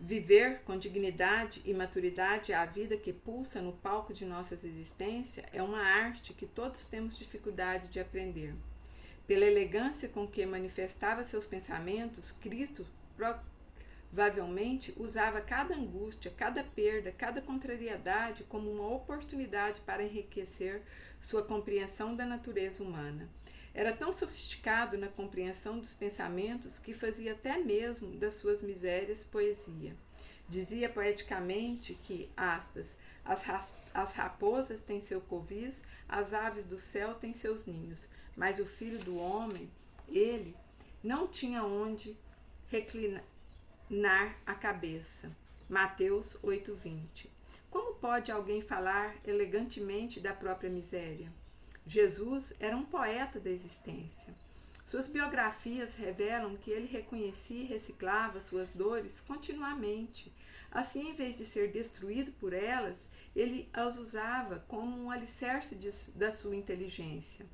Viver com dignidade e maturidade a vida que pulsa no palco de nossa existência é uma arte que todos temos dificuldade de aprender. Pela elegância com que manifestava seus pensamentos, Cristo provavelmente usava cada angústia, cada perda, cada contrariedade como uma oportunidade para enriquecer sua compreensão da natureza humana. Era tão sofisticado na compreensão dos pensamentos que fazia até mesmo das suas misérias poesia. Dizia poeticamente que, aspas, as raposas têm seu covis, as aves do céu têm seus ninhos, mas o filho do homem, ele, não tinha onde reclinar a cabeça. Mateus 8:20. Como pode alguém falar elegantemente da própria miséria? Jesus era um poeta da existência. Suas biografias revelam que ele reconhecia e reciclava suas dores continuamente. Assim, em vez de ser destruído por elas, ele as usava como um alicerce da sua inteligência.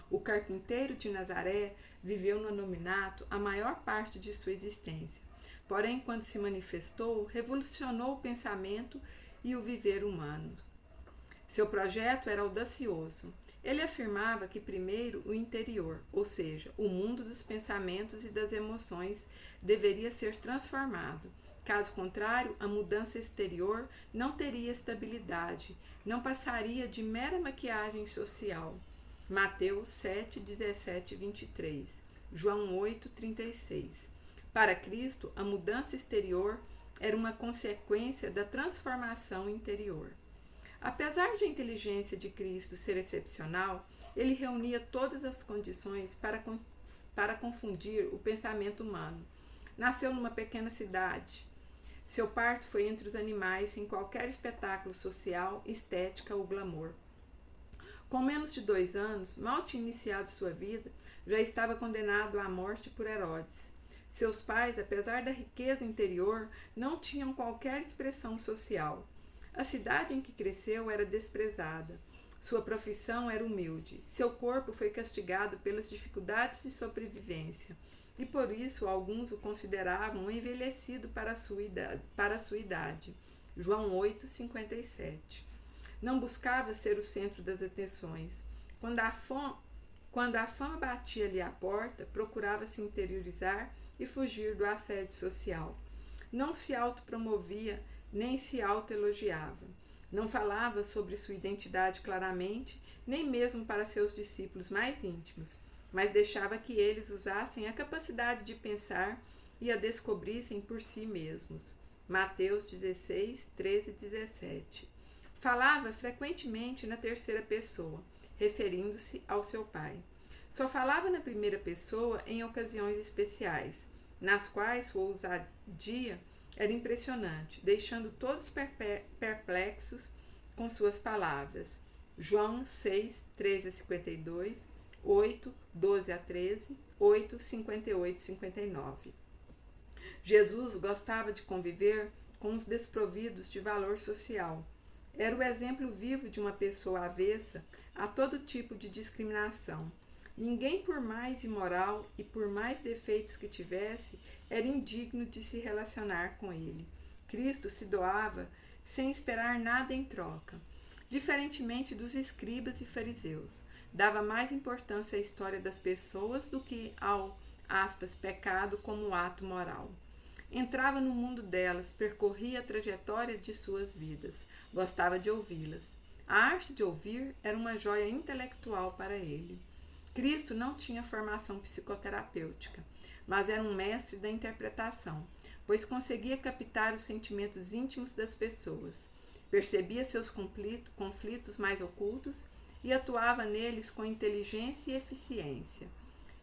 O carpinteiro de Nazaré viveu no anonimato a maior parte de sua existência. Porém, quando se manifestou, revolucionou o pensamento e o viver humano. Seu projeto era audacioso. Ele afirmava que primeiro o interior, ou seja, o mundo dos pensamentos e das emoções, deveria ser transformado. Caso contrário, a mudança exterior não teria estabilidade, não passaria de mera maquiagem social. Mateus 7, 17 e 23, João 8, 36. Para Cristo, a mudança exterior era uma consequência da transformação interior. Apesar de a inteligência de Cristo ser excepcional, ele reunia todas as condições para confundir o pensamento humano. Nasceu numa pequena cidade. Seu parto foi entre os animais, sem qualquer espetáculo social, estética ou glamour. Com menos de 2 anos, mal tinha iniciado sua vida, já estava condenado à morte por Herodes. Seus pais, apesar da riqueza interior, não tinham qualquer expressão social. A cidade em que cresceu era desprezada. Sua profissão era humilde. Seu corpo foi castigado pelas dificuldades de sobrevivência. E por isso alguns o consideravam envelhecido para a sua idade. João 8, 57. Não buscava ser o centro das atenções. Quando a fama batia-lhe à porta, procurava se interiorizar e fugir do assédio social. Não se autopromovia, nem se autoelogiava. Não falava sobre sua identidade claramente, nem mesmo para seus discípulos mais íntimos, mas deixava que eles usassem a capacidade de pensar e a descobrissem por si mesmos. Mateus 16, 13 e 17. Falava frequentemente na terceira pessoa, referindo-se ao seu pai. Só falava na primeira pessoa em ocasiões especiais, nas quais sua ousadia era impressionante, deixando todos perplexos com suas palavras. João 6, 13 a 52, 8, 12 a 13, 8, 58 e 59. Jesus gostava de conviver com os desprovidos de valor social. Era o exemplo vivo de uma pessoa avessa a todo tipo de discriminação. Ninguém, por mais imoral e por mais defeitos que tivesse, era indigno de se relacionar com ele. Cristo se doava sem esperar nada em troca. Diferentemente dos escribas e fariseus, dava mais importância à história das pessoas do que ao, aspas, pecado como ato moral. Entrava no mundo delas, percorria a trajetória de suas vidas, gostava de ouvi-las. A arte de ouvir era uma joia intelectual para ele. Cristo não tinha formação psicoterapêutica, mas era um mestre da interpretação, pois conseguia captar os sentimentos íntimos das pessoas, percebia seus conflitos mais ocultos e atuava neles com inteligência e eficiência.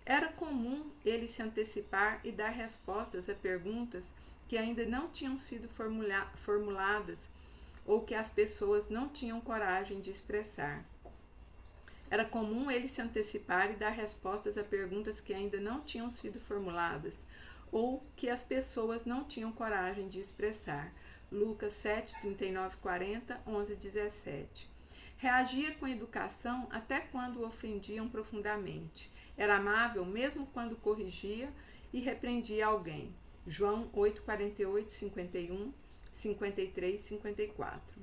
Era comum ele se antecipar e dar respostas a perguntas que ainda não tinham sido formuladas ou que as pessoas não tinham coragem de expressar. Era comum ele se antecipar e dar respostas a perguntas que ainda não tinham sido formuladas ou que as pessoas não tinham coragem de expressar. Lucas 7, 39, 40, 11 e 17. Reagia com educação até quando o ofendiam profundamente. Era amável mesmo quando corrigia e repreendia alguém. João 8, 48, 51, 53, 54.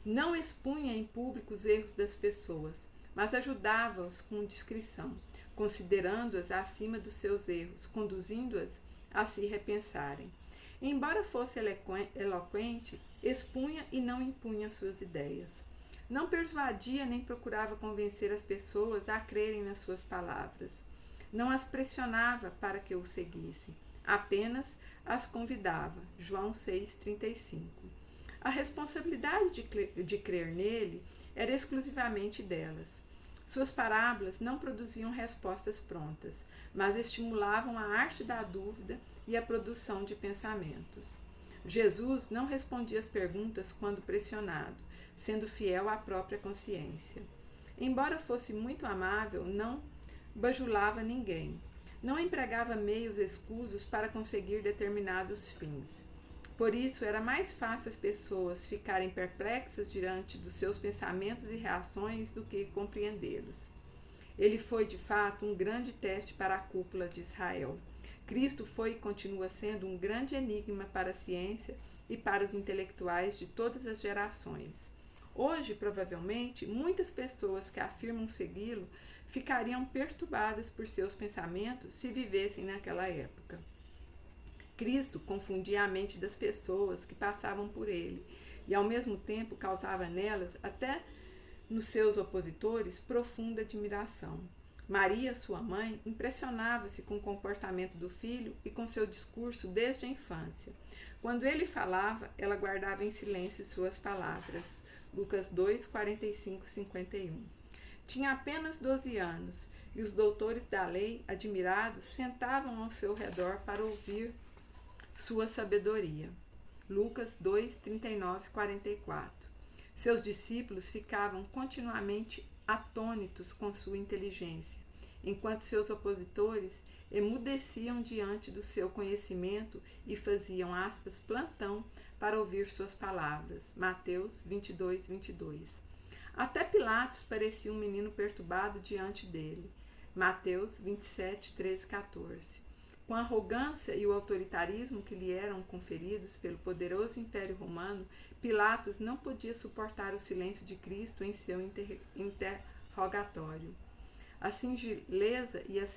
Não expunha em público os erros das pessoas, mas ajudava-as com discrição, considerando-as acima dos seus erros, conduzindo-as a se repensarem. Embora fosse eloquente, expunha e não impunha suas ideias. Não persuadia nem procurava convencer as pessoas a crerem nas suas palavras. Não as pressionava para que o seguissem, apenas as convidava. João 6,35. A responsabilidade de crer nele era exclusivamente delas. Suas parábolas não produziam respostas prontas, mas estimulavam a arte da dúvida e a produção de pensamentos. Jesus não respondia às perguntas quando pressionado, sendo fiel à própria consciência. Embora fosse muito amável, não bajulava ninguém. Não empregava meios escusos para conseguir determinados fins. Por isso, era mais fácil as pessoas ficarem perplexas diante dos seus pensamentos e reações do que compreendê-los. Ele foi, de fato, um grande teste para a cúpula de Israel. Cristo foi e continua sendo um grande enigma para a ciência e para os intelectuais de todas as gerações. Hoje, provavelmente, muitas pessoas que afirmam segui-lo ficariam perturbadas por seus pensamentos se vivessem naquela época. Cristo confundia a mente das pessoas que passavam por ele e, ao mesmo tempo, causava nelas, até nos seus opositores, profunda admiração. Maria, sua mãe, impressionava-se com o comportamento do filho e com seu discurso desde a infância. Quando ele falava, ela guardava em silêncio suas palavras. Lucas 2, 45, 51. Tinha apenas 12 anos e os doutores da lei, admirados, sentavam ao seu redor para ouvir sua sabedoria. Lucas 2, 39, 44. Seus discípulos ficavam continuamente atônitos com sua inteligência, enquanto seus opositores emudeciam diante do seu conhecimento e faziam, aspas, plantão para ouvir suas palavras. Mateus 22, 22. Até Pilatos parecia um menino perturbado diante dele. Mateus 27, 13, 14. Com a arrogância e o autoritarismo que lhe eram conferidos pelo poderoso Império Romano, Pilatos não podia suportar o silêncio de Cristo em seu interrogatório. A singeleza e a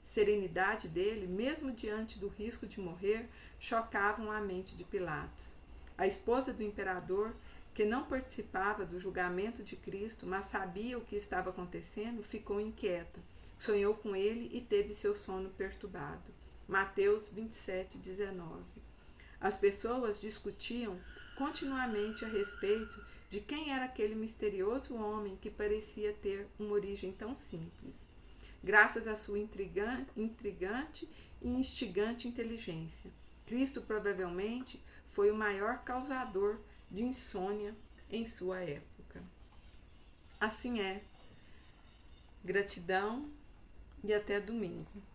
serenidade dele, mesmo diante do risco de morrer, chocavam a mente de Pilatos. A esposa do imperador, que não participava do julgamento de Cristo, mas sabia o que estava acontecendo, ficou inquieta. Sonhou com ele e teve seu sono perturbado. Mateus 27, 19. As pessoas discutiam continuamente a respeito de quem era aquele misterioso homem que parecia ter uma origem tão simples. Graças à sua intrigante e instigante inteligência, Cristo provavelmente foi o maior causador de insônia em sua época. Assim é. Gratidão e até domingo.